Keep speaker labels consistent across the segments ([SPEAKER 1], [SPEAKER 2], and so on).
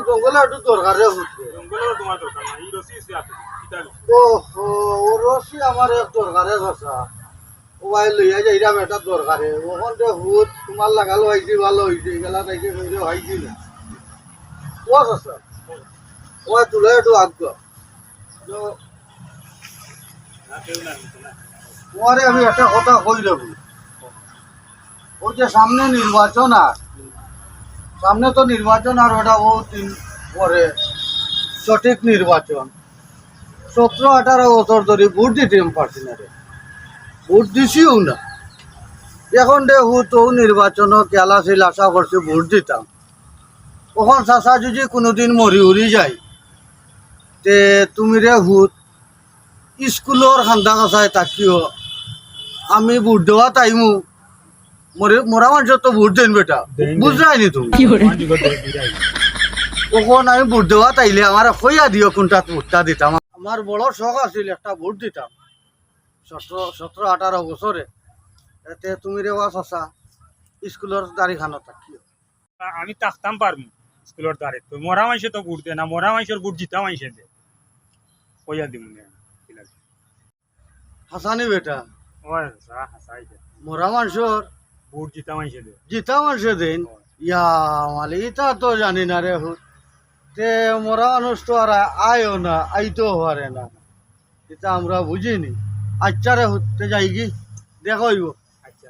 [SPEAKER 1] জঙ্গলে একটু দরকারে রসি আমার এক দরকারে ঘষা মোবাইল লইয়া যাইরাম এটা দরকারে ওখান থেকে হুত তোমার লাগালো হয়েছি ভালো হয়েছে গেলা তাইকে কইলে হয়েছি না ও ঘষা ও তুলে একটু আগ্য তোমারে আমি একটা কথা কই দেব ওই যে সামনে নির্বাচন আর সামনে তো নির্বাচন আর ওটা বহুত দিন পরে সঠিক নির্বাচন 17-18 বছর ধরে ভোট দিতে পারছি না রে ভোট দিছিও না এখন দে তো নির্বাচন কেলা ছিল আশা করছি ভোট দিতাম ওখান চাষা যদি কোনোদিন মরি উড়ি যায় তে তুমি রে হুত স্কুলের খান্দা কাছায় তাকিও আমি ভোট দেওয়া টাইমও মরা মানুষ তো ভোট দেন বেটা বুঝলাইনি তুমি কখন আমি ভোট দেওয়া তাইলে আমার কইয়া দিও কোনটা ভোটটা দিতাম আমার বড় শখ আছিল একটা ভোট দিতাম 17-18 বছরে এতে তুমি রে চাষা স্কুলের দাঁড়িখানো থাকিও
[SPEAKER 2] আমি থাকতাম পারবো স্কুলের দাঁড়ে তো মরা মাইসে তো ভোট দে না মরা মাইসের ভোট জিতা মাইসে দে কইয়া দিব
[SPEAKER 1] হাসানি বেটা
[SPEAKER 2] হাসাই দে
[SPEAKER 1] মরা মানুষের
[SPEAKER 2] ভোট জিতা মাইসে দে
[SPEAKER 1] জিতা মানুষে দিন ইয়া মালি ইটা তো জানি না রে হুত তে মরা মানুষ তো আর আয়ও না আইতেও পারে না এটা আমরা বুঝিনি আচ্ছা রে হুতে যাই কি দেখইব
[SPEAKER 2] আচ্ছা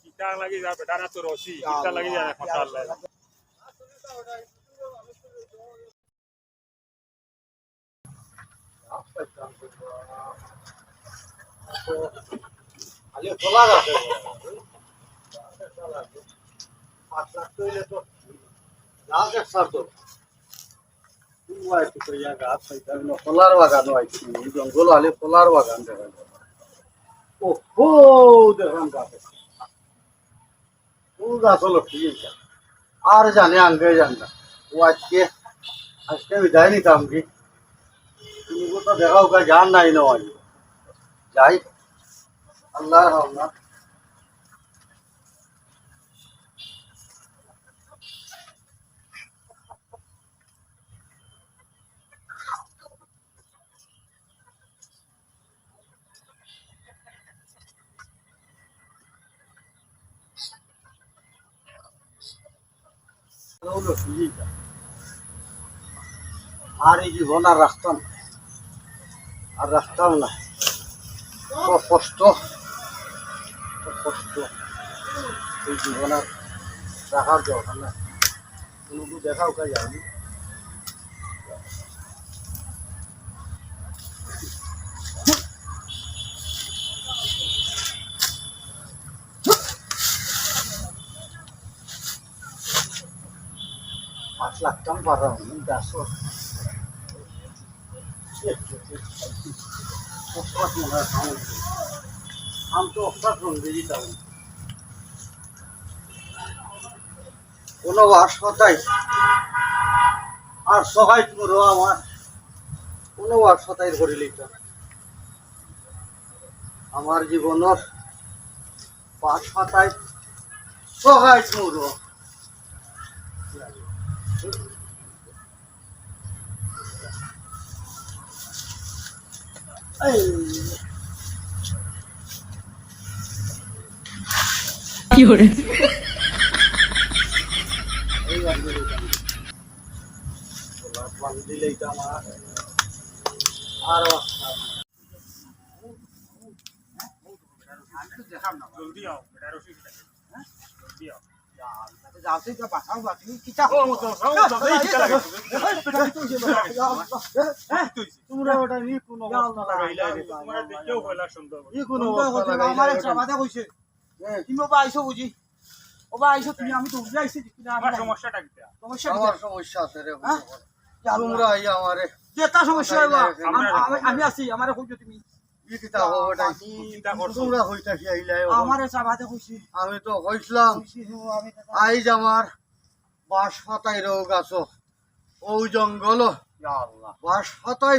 [SPEAKER 2] কিতা লাগি যা বেটা না তো রসি কিতা লাগি যা কথা আল্লাহ
[SPEAKER 1] আলে খোলা আছে 5 লাখ কইলে তো লাখ একসার তো ওই তো ইয়া গাছ পাইতা না খোলার বাগান হইছে জঙ্গল আলে খোলার বাগান দেখা ও হো দেখুন গাছ ও গাছ হলো ঠিক আর জানে আঙ্গে জানতা ও আজকে বিদায় নিতাম কি তুমি তো দেখাও কা জান নাই না যাই আল্লাহর হাওলা আর এই জীবন আর রাখতাম না কষ্ট এই জীবন আর রাখার দরকার না কোনো দেখাও কা যায়নি লাগতাম পারা গাছ আম তো দিতাম কোনো আশাটাই আর সহায় করো আমার কোনো আশাটাই ধরে লিতাম আমার জীবনের 5 পাতায় সহায় করো
[SPEAKER 3] কি করে
[SPEAKER 1] দিলেই তো আমার আর দেখাম না
[SPEAKER 2] জলদি আও বেটা রসি জলদি আও
[SPEAKER 1] যাতে তো বাঁচাও বাঁচি কিটা তোমরা ওটা নি কোনো
[SPEAKER 2] তোমরা দেখেও কইলা সুন্দর
[SPEAKER 1] ই কোনো আমার এক সমাধা কইছে কিমো পাইছো বুঝি
[SPEAKER 4] ওবা আইছো তুমি আমি তো উঠে আইছি কিনা
[SPEAKER 2] আমার সমস্যাটা কি
[SPEAKER 4] সমস্যা
[SPEAKER 1] আমার সমস্যা আছে রে
[SPEAKER 4] হ্যাঁ?
[SPEAKER 1] তোমরা আইয়া আমারে
[SPEAKER 4] যেটা সমস্যা হইবা
[SPEAKER 2] আমরা-
[SPEAKER 4] আমি আছি আমারে কইছো তুমি
[SPEAKER 1] ই কিতা হবো এটা
[SPEAKER 2] চিন্তা করছো
[SPEAKER 1] তোমরা হইতা কি আইলাই
[SPEAKER 4] আমারে চাবাতে কইছি
[SPEAKER 1] আমি তো কইছিলাম
[SPEAKER 4] আমি
[SPEAKER 1] আইজ আমার বাঁশ পাতাই রোগ আছো ও জঙ্গল বাঁশ পাতাই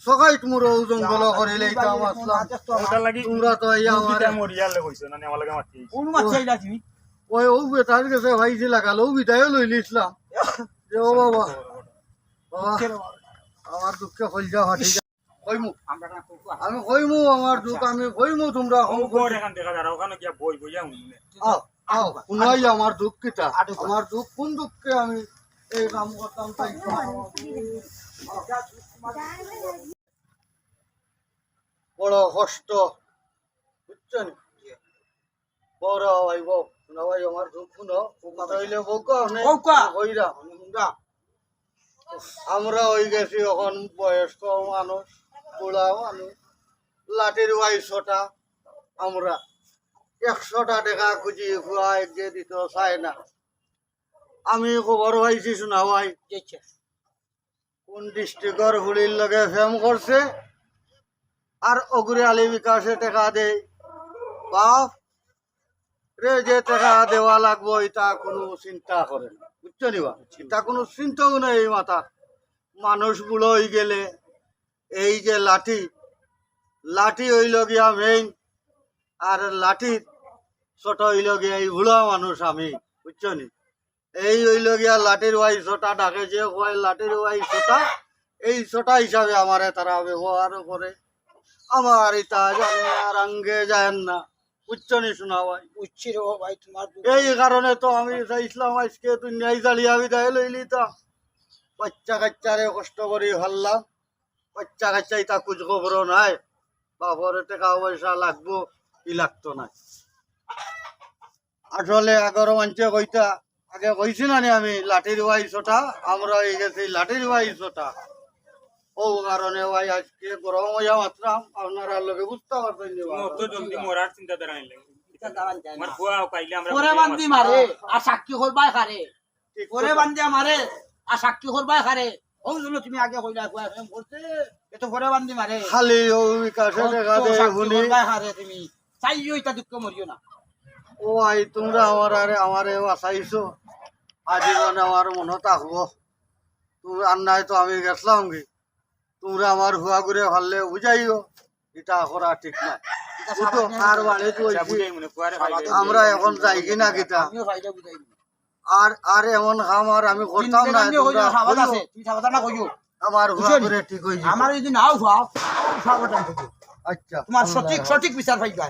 [SPEAKER 1] সকাই তোমার ও জঙ্গল করিলেই তো আমার
[SPEAKER 2] ওটা লাগি
[SPEAKER 1] তোমরা তো আইয়া আমার
[SPEAKER 2] কিটা মরিয়ালে কইছো না আমার লাগে মাতি
[SPEAKER 4] কোন মাছ চাইলা তুমি
[SPEAKER 1] ওই ও বেটার কাছে ভাইজি লাগালো ও বিদায় লই লিসলাম যে ও বাবা বাবা আমার দুঃখে কলজা ফাটি যায় কইমু
[SPEAKER 4] আমরা না কইবা
[SPEAKER 1] আমি কইমু আমার দুঃখ আমি কইমু তোমরা
[SPEAKER 2] ও ঘর এখান থেকে যারা ওখানে গিয়া বই বইয়া উনলে
[SPEAKER 1] আও আও শুনাই আমার দুঃখ কিটা আমার দুঃখ কোন দুঃখে আমি এই কাম করতাম তাই বড় কষ্ট বুঝছেন বড় ভাই বউ শোনা ভাই আমার দুঃখ শুনো কথা হইলে বউ
[SPEAKER 4] বউকা।
[SPEAKER 1] কইরা আমরা হয়ে গেছি এখন বয়স্ক মানুষ বুড়া মানুষ লাঠির বয়সটা আমরা 100টা টাকা খুঁজি খুয়াই যে দিত চায় না আমি খবর পাইছি শোনা ভাই কোন ডিস্ট্রিক্টর হুড়ির লগে ফেম করছে আর অগুরি আলী বিকাশে টাকা দেয় বাপ রে যে টাকা দেওয়া লাগবো এটা কোনো চিন্তা করে না বুঝছো নিবা এটা কোনো চিন্তাও নেই এই মাথার মানুষ বুড়ো হয়ে গেলে এই যে লাঠি লাঠি হইল গিয়া মেইন আর লাঠির ছোট হইল গিয়া এই বুড়া মানুষ আমি বুঝছো নি এই হইল গিয়া লাঠির ওয়াই ছোটা ডাকে যে হয় লাঠির ওয়াই ছোটা এই ছোটা হিসাবে আমারে তারা ব্যবহার করে আমার এটা জানে আর আঙ্গে যায় না বুঝছো নি শোনা ভাই
[SPEAKER 4] উচ্ছি রে ভাই তোমার
[SPEAKER 1] এই কারণে তো আমি চাইছিলাম আজকে তুই ন্যায় জ্বালিয়া বিদায় লইলি তা বাচ্চা কাচ্চারে কষ্ট করি ভাবলাম বাচ্চা কাচ্চাই তা কুচ খবর নাই বাপর টাকা পয়সা লাগবো কি লাগতো না আসলে আগর মানুষে কইতা আগে কইছি না নি আমি লাঠির ওয়াইশটা আমরা হয়ে গেছি লাঠির ওয়াইশটা ও কারণে ভাই আজকে গরম হইয়া মাত্রাম আপনারা লোকে বুঝতে পারবেন যে
[SPEAKER 2] তুমি অত জলদি মরার চিন্তা দ্বারা আইলে আমার ফুয়া পাইলে আমরা
[SPEAKER 4] পরে বান্ধি মারে আর সাক্ষী করবাই খারে পরে বান্ধি মারে আর সাক্ষী করবাই খারে ও জন্য তুমি আগে কইলা কই এম বলতে এত পরে বান্ধি মারে
[SPEAKER 1] খালি ও বিকাশে টাকা দে শুনি
[SPEAKER 4] করবাই খারে তুমি চাইও এটা দুঃখ মরিও না
[SPEAKER 1] ও আই তোমরা আমারে বাঁচাইছো আজীবন আমার মনে থাকবো তুমি আর নাই তো আমি গেছিলাম কি তোমরা আমার হুয়া ঘুরে ভাললে বুঝাইও এটা করা ঠিক না উঠো আর বাড়ি তো হইছি।
[SPEAKER 2] বুঝাই মনে ফুয়ারে পাইলে
[SPEAKER 1] আমরা এখন যাই কিনা কিতা
[SPEAKER 4] আমিও ফাইদা বুঝাই দিই
[SPEAKER 1] আর এমন কাম আর আমি করতাম না তোমরা
[SPEAKER 4] সাবাদ
[SPEAKER 1] কইও,
[SPEAKER 4] আছে তুমি সাবধান না কইও
[SPEAKER 1] আমার হুয়া ঘুরে ঠিক হয়েছে
[SPEAKER 4] আমার যদি নাও খাও সাবধান থাকো
[SPEAKER 1] আচ্ছা
[SPEAKER 4] তোমার সঠিক বিচার পাইবা